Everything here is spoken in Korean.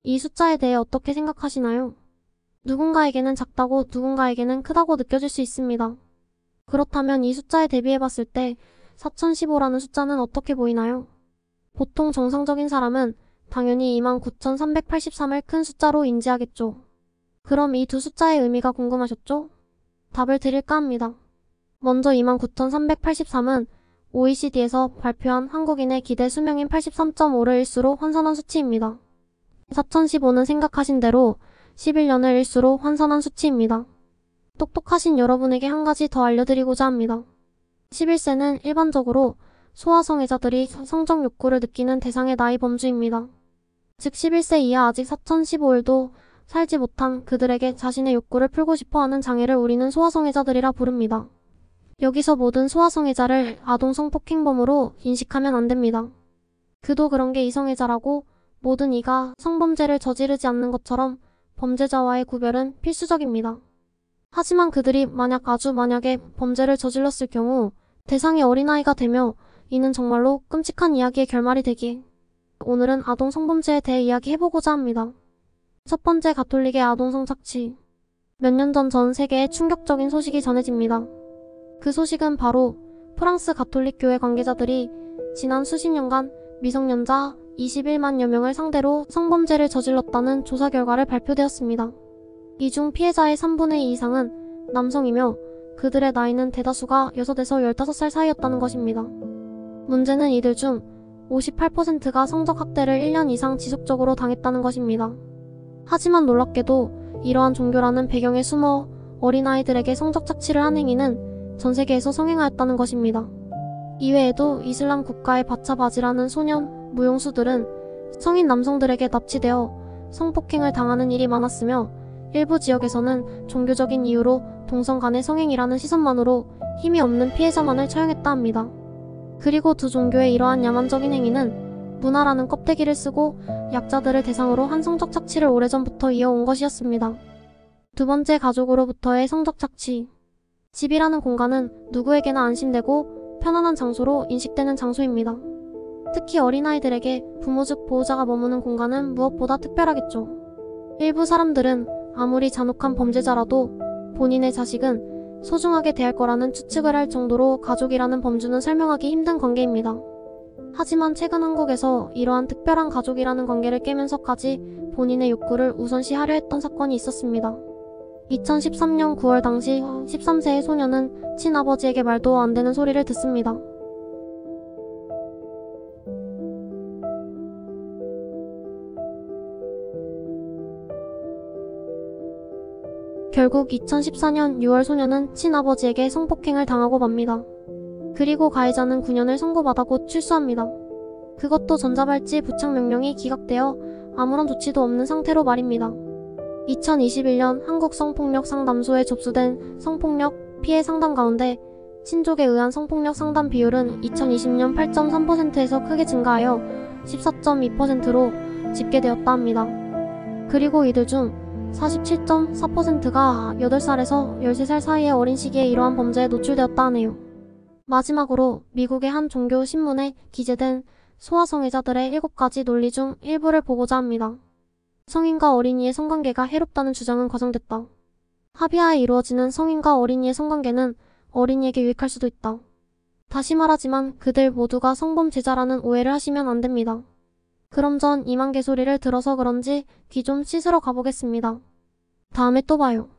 이 숫자에 대해 어떻게 생각하시나요? 누군가에게는 작다고 누군가에게는 크다고 느껴질 수 있습니다. 그렇다면 이 숫자에 대비해봤을 때 4015라는 숫자는 어떻게 보이나요? 보통 정상적인 사람은 당연히 29,383을 큰 숫자로 인지하겠죠. 그럼 이 두 숫자의 의미가 궁금하셨죠? 답을 드릴까 합니다. 먼저 29,383은 OECD에서 발표한 한국인의 기대 수명인 83.5를 일수로 환산한 수치입니다. 4015는 생각하신 대로 11년을 일수로 환산한 수치입니다. 똑똑하신 여러분에게 한 가지 더 알려드리고자 합니다. 11세는 일반적으로 소아성애자들이 성적 욕구를 느끼는 대상의 나이 범주입니다. 즉 11세 이하 아직 4015일도 살지 못한 그들에게 자신의 욕구를 풀고 싶어하는 장애를 우리는 소아성애자들이라 부릅니다. 여기서 모든 소아성애자를 아동성폭행범으로 인식하면 안 됩니다. 그도 그런 게 이성애자라고 모든 이가 성범죄를 저지르지 않는 것처럼 범죄자와의 구별은 필수적입니다. 하지만 그들이 만약에 범죄를 저질렀을 경우 대상이 어린아이가 되며 이는 정말로 끔찍한 이야기의 결말이 되기에 오늘은 아동 성범죄에 대해 이야기해보고자 합니다. 첫 번째, 가톨릭의 아동성 착취. 몇 년 전 세계에 충격적인 소식이 전해집니다. 그 소식은 바로 프랑스 가톨릭 교회 관계자들이 지난 수십 년간 미성년자 21만여 명을 상대로 성범죄를 저질렀다는 조사 결과를 발표되었습니다. 이 중 피해자의 3분의 2 이상은 남성이며 그들의 나이는 대다수가 6에서 15살 사이였다는 것입니다. 문제는 이들 중 58%가 성적학대를 1년 이상 지속적으로 당했다는 것입니다. 하지만 놀랍게도 이러한 종교라는 배경에 숨어 어린아이들에게 성적착취를 한 행위는 전 세계에서 성행하였다는 것입니다. 이외에도 이슬람 국가의 바차바지라는 소년 무용수들은 성인 남성들에게 납치되어 성폭행을 당하는 일이 많았으며 일부 지역에서는 종교적인 이유로 동성 간의 성행이라는 시선만으로 힘이 없는 피해자만을 처형했다 합니다. 그리고 두 종교의 이러한 야만적인 행위는 문화라는 껍데기를 쓰고 약자들을 대상으로 한 성적 착취를 오래전부터 이어온 것이었습니다. 두 번째, 가족으로부터의 성적 착취. 집이라는 공간은 누구에게나 안심되고 편안한 장소로 인식되는 장소입니다. 특히 어린아이들에게 부모 즉 보호자가 머무는 공간은 무엇보다 특별하겠죠. 일부 사람들은 아무리 잔혹한 범죄자라도 본인의 자식은 소중하게 대할 거라는 추측을 할 정도로 가족이라는 범주는 설명하기 힘든 관계입니다. 하지만 최근 한국에서 이러한 특별한 가족이라는 관계를 깨면서까지 본인의 욕구를 우선시하려 했던 사건이 있었습니다. 2013년 9월 당시 13세의 소녀는 친아버지에게 말도 안 되는 소리를 듣습니다. 결국 2014년 6월 소녀는 친아버지에게 성폭행을 당하고 맙니다. 그리고 가해자는 9년을 선고받아 곧 출소합니다. 그것도 전자발찌 부착 명령이 기각되어 아무런 조치도 없는 상태로 말입니다. 2021년 한국 성폭력 상담소에 접수된 성폭력 피해 상담 가운데 친족에 의한 성폭력 상담 비율은 2020년 8.3%에서 크게 증가하여 14.2%로 집계되었다 합니다. 그리고 이들 중 47.4%가 8살에서 13살 사이의 어린 시기에 이러한 범죄에 노출되었다 하네요. 마지막으로 미국의 한 종교 신문에 기재된 소아성애자들의 7가지 논리 중 일부를 보고자 합니다. 성인과 어린이의 성관계가 해롭다는 주장은 과장됐다. 합의하에 이루어지는 성인과 어린이의 성관계는 어린이에게 유익할 수도 있다. 다시 말하지만 그들 모두가 성범죄자라는 오해를 하시면 안 됩니다. 그럼 전 이만 개소리를 들어서 그런지 귀 좀 씻으러 가보겠습니다. 다음에 또 봐요.